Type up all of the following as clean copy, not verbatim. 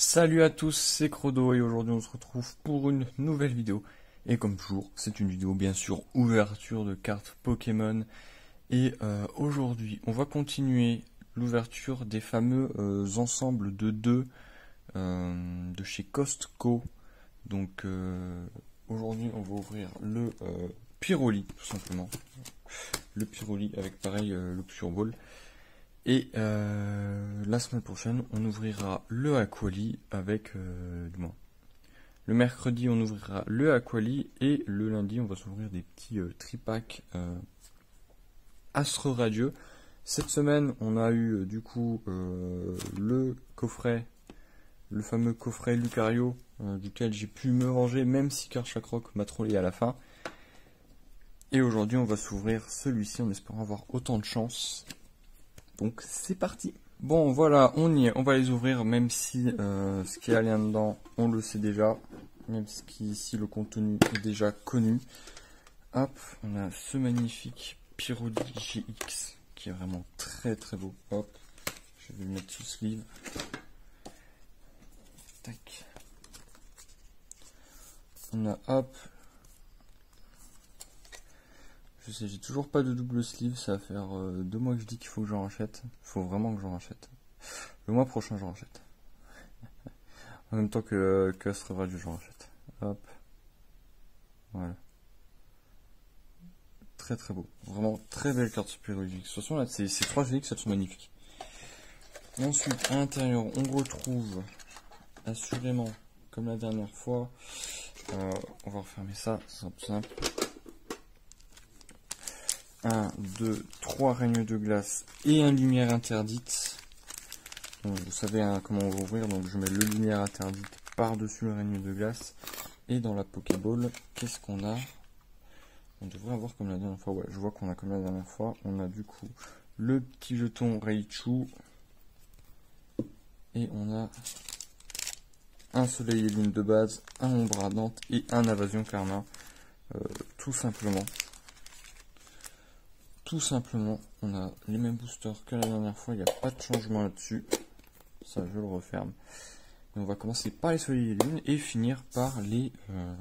Salut à tous, c'est Crodo et aujourd'hui on se retrouve pour une nouvelle vidéo. Et comme toujours, c'est une vidéo bien sûr ouverture de cartes Pokémon. Et aujourd'hui, on va continuer l'ouverture des fameux ensembles de deux de chez Costco. Donc aujourd'hui, on va ouvrir le Pyroli, tout simplement. Le Pyroli avec pareil le Pure Ball. Et la semaine prochaine, on ouvrira le Aquali avec du moins. Le mercredi, on ouvrira le Aquali et le lundi, on va s'ouvrir des petits tripacks Astre Radieux. Cette semaine, on a eu du coup le coffret, le fameux coffret Lucario, duquel j'ai pu me venger, même si Karchakrok m'a trollé à la fin. Et aujourd'hui, on va s'ouvrir celui-ci en espérant avoir autant de chance. Donc c'est parti. Bon voilà, on y est, on va les ouvrir, même si ce qu'il y a dedans, on le sait déjà. Même si le contenu est déjà connu. Hop, on a ce magnifique Pyroli GX, qui est vraiment très très beau. Hop, je vais le mettre sous sleeve. Tac. On a hop. Je sais, j'ai toujours pas de double sleeve, ça va faire 2 mois que je dis qu'il faut que j'en rachète. Il faut vraiment que j'en rachète. Le mois prochain, j'en rachète. En même temps que Astre Radio, j'en rachète. Hop. Voilà. Très très beau. Vraiment très belle carte supériorique. De toute façon, là, ces 3 GX, elles sont magnifiques. Et ensuite, à l'intérieur, on retrouve assurément, comme la dernière fois, on va refermer ça, c'est simple. 1, 2, 3 règnes de glace et un lumière interdite. Donc, vous savez hein, comment on va ouvrir, donc je mets le lumière interdite par-dessus le règne de glace. Et dans la Pokéball, qu'est-ce qu'on a? On devrait avoir comme la dernière fois, ouais, je vois qu'on a comme la dernière fois. On a du coup le petit jeton Raichu. Et on a un soleil et lune de base, un ombre ardente et un invasion karma. Tout simplement. Tout simplement, on a les mêmes boosters que la dernière fois, il n'y a pas de changement là-dessus. Ça, je le referme. Et on va commencer par les soleils et lunes et finir par les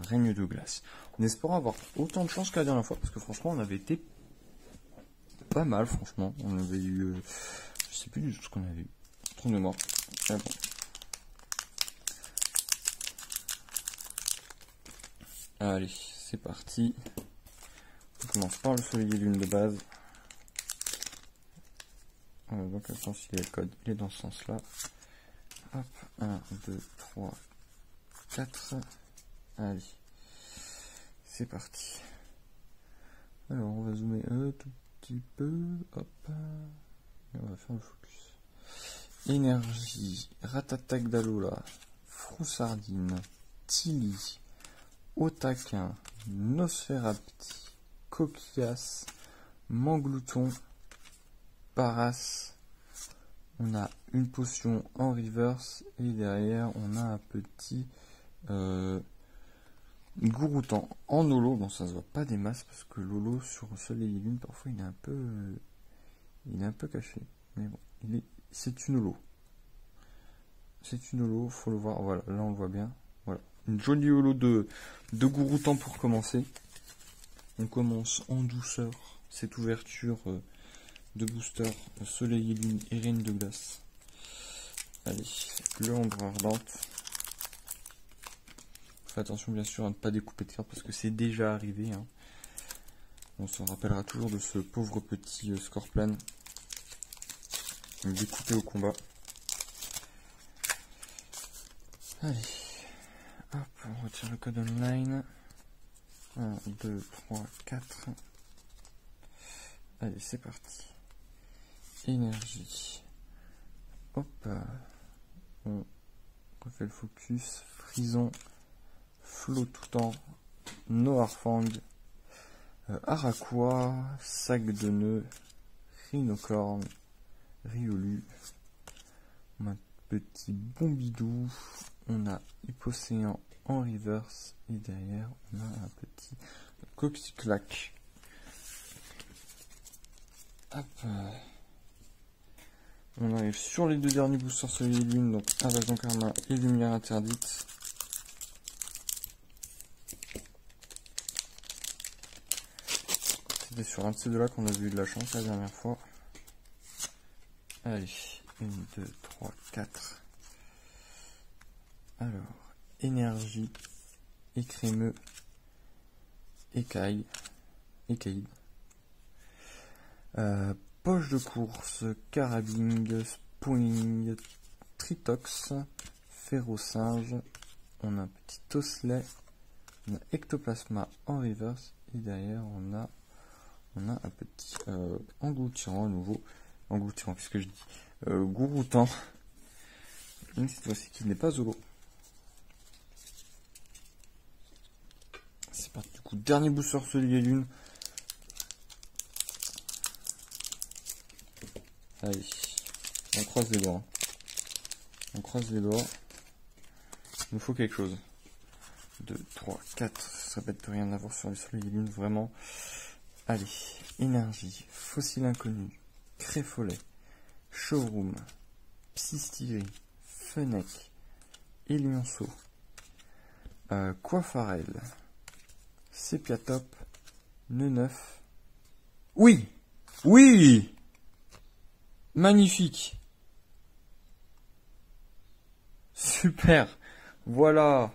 règnes de glace. En espérant avoir autant de chance que la dernière fois, parce que franchement, on avait été pas mal, franchement. On avait eu, je sais plus du tout ce qu'on avait eu. Trop de mémoire. Mais bon. Allez, c'est parti. On commence par le soleil et lune de base. Donc attention, s'il y a le code, il est dans ce sens-là. Hop, 1, 2, 3, 4. Allez, c'est parti. Alors, on va zoomer un tout petit peu. Hop, et on va faire le focus. Énergie, Ratatak d'Alola, Froussardine, Tilly, Otaquin, Nosferapti, Coquillas, Manglouton, Paras. On a une potion en reverse et derrière on a un petit Gouroutan en holo. Bon, ça se voit pas des masses parce que l'holo sur soleil et lune parfois il est un peu caché. Mais bon, c'est une holo. C'est une holo, faut le voir. Voilà, là on le voit bien. Voilà, une jolie holo de Gouroutan pour commencer. On commence en douceur cette ouverture. De booster, soleil et lune et reine de glace. Allez, le ombre ardente. Faites attention bien sûr à ne pas découper de cartes parce que c'est déjà arrivé. Hein. On se rappellera toujours de ce pauvre petit Scorpion découpé au combat. Allez, hop, on retire le code online. 1, 2, 3, 4. Allez, c'est parti. Énergie. Hop. On refait le focus. Frison. Flottoutan. Noirfang. Araquois. Sac de nœud. Rhinocorne. Riolu. On a un petit Bombidou. On a Hypocéan en reverse. Et derrière, on a un petit Coxiclac. Hop. On arrive sur les deux derniers boosters Soleil et Lune, donc Invasion Karma et Lumière Interdite. C'était sur un de ces deux-là qu'on avait eu de la chance la dernière fois. Allez, 1, 2, 3, 4. Alors, énergie, écrémeux, écaille, écaïde. Poche de course, carabine, spawning, tritox, ferrosinge. On a un petit osselet, on a ectoplasma en reverse et derrière on a un petit engloutirant à nouveau. Engloutirant, qu'est-ce que je dis, gouroutant. Cette fois-ci qui n'est pas Zolo. C'est parti, du coup, dernier booster Soleil et Lune. Allez, on croise les doigts. On croise les doigts. Il nous faut quelque chose. 2, 3, 4. Ça ne peut rien avoir sur les Soleil et Lune, vraiment. Allez, énergie, fossile inconnu, créfolet, showroom, psystyrie, fennec, élionceau, coiffarelle, sépiatop, nœud neuf. Oui! Oui! Magnifique! Super! Voilà!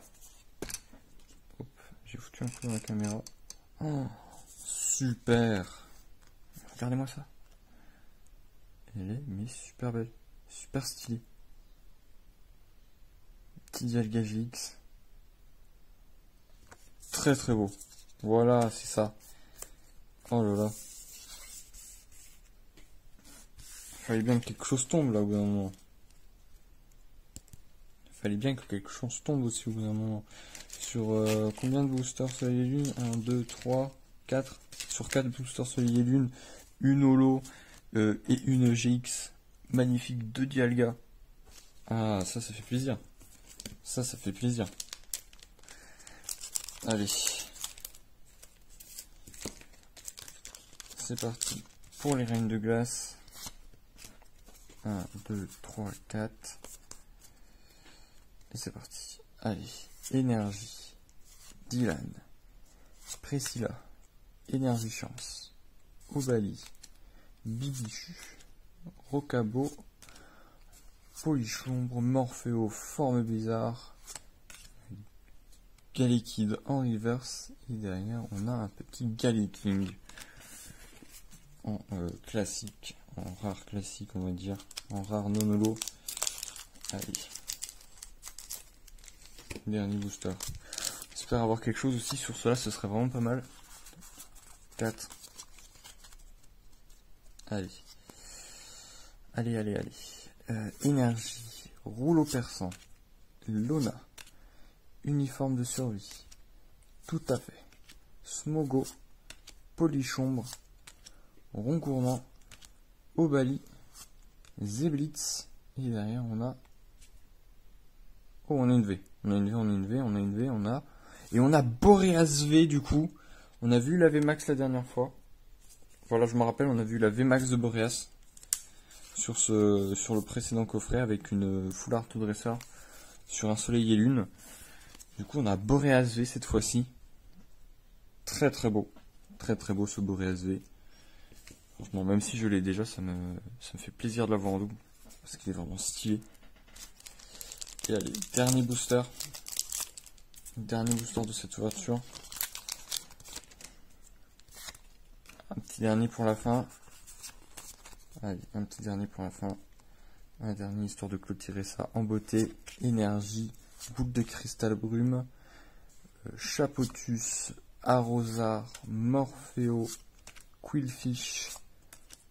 Hop, j'ai foutu un peu dans la caméra. Oh, super! Regardez-moi ça. Elle est mais super belle. Super stylée. Petit Dialga GX. Très très beau. Voilà, c'est ça. Oh là là. Fallait bien que quelque chose tombe là au bout d'un moment. Fallait bien que quelque chose tombe aussi au bout d'un moment. Sur combien de boosters Soleil et Lune? 1, 2, 3, 4. Sur 4 boosters Soleil et Lune, une holo et une GX. Magnifique, 2 Dialga. Ah, ça fait plaisir. Ça fait plaisir. Allez. C'est parti pour les reines de glace. 1, 2, 3, 4. Et c'est parti. Allez. Énergie. Dylan. Priscilla. Énergie chance. Obali. Bibichu. Rocabo. Polichombre. Morphéo. Forme bizarre. Galekid en reverse. Et derrière, on a un petit Galeking. En classique. En rare classique, on va dire. En rare non-holo. Allez. Dernier booster. J'espère avoir quelque chose aussi sur cela, ce serait vraiment pas mal. 4. Allez. Allez. Énergie. Rouleau perçant. Lona. Uniforme de survie. Tout à fait. Smogo. Polichombre. Rongourmand. Obali. Zeblitz. Et derrière on a... Oh, on a une V. On a une V. Et on a Boreas V du coup. On a vu la VMAX la dernière fois. Voilà, je me rappelle, on a vu la VMAX de Boreas. Sur le précédent coffret avec une full art dresseur. Sur un Soleil et Lune. Du coup, on a Boreas V cette fois-ci. Très très beau. Très très beau ce Boreas V. Franchement, même si je l'ai déjà, ça me fait plaisir de l'avoir en double. Parce qu'il est vraiment stylé. Et allez, dernier booster. Dernier booster de cette ouverture. Un petit dernier pour la fin. Allez, un petit dernier pour la fin. Un dernier histoire de clôturer ça en beauté. Énergie, goutte de cristal brume, Chapotus, Arrosar, Morphéo, Quillfish,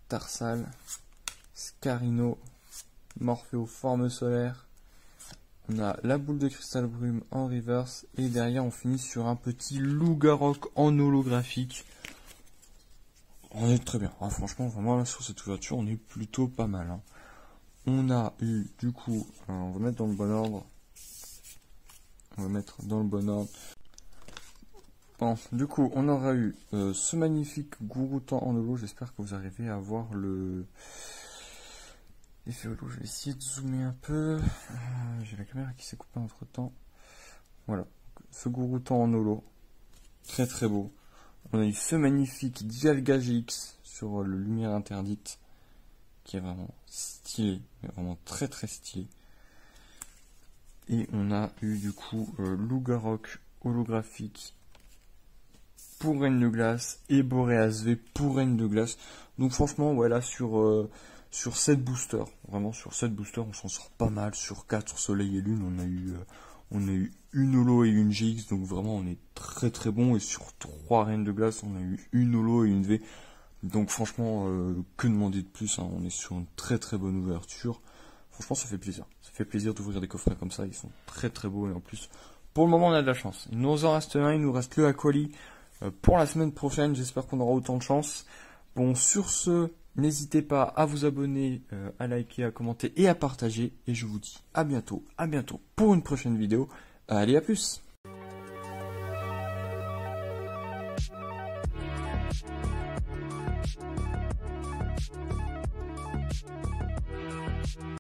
Tarsal, Scarino, Morphéo forme solaire. On a la boule de cristal brume en reverse. Et derrière, on finit sur un petit Lougarok en holographique. On est très bien. Ah, franchement, vraiment, là, sur cette ouverture, on est plutôt pas mal. Hein. On a eu, du coup, on va mettre dans le bon ordre. Bon, du coup, on aura eu ce magnifique Gouroutan en holo. J'espère que vous arrivez à voir Effet holo, je vais essayer de zoomer un peu. J'ai la caméra qui s'est coupée entre temps. Voilà, ce Gorutan en holo. Très très beau. On a eu ce magnifique Dialga GX sur le Lumière Interdite, qui est vraiment stylé, mais vraiment très très stylé. Et on a eu du coup Lugarok holographique pour Reine de Glace et Boreas V pour Reine de Glace. Donc franchement, voilà, sur 7 boosters, vraiment sur 7 boosters, on s'en sort pas mal. Sur 4 Soleil et Lune, on a eu une holo et une GX, donc vraiment on est très très bon. Et sur 3 Reines de Glace, on a eu une holo et une V. Donc franchement, que demander de plus, hein, on est sur une très très bonne ouverture. Franchement, ça fait plaisir. Ça fait plaisir d'ouvrir des coffrets comme ça, ils sont très très beaux et en plus, pour le moment on a de la chance. Il nous en reste un, il nous reste le Aquali pour la semaine prochaine, j'espère qu'on aura autant de chance. Bon, sur ce, n'hésitez pas à vous abonner, à liker, à commenter et à partager. Et je vous dis à bientôt pour une prochaine vidéo. Allez, à plus!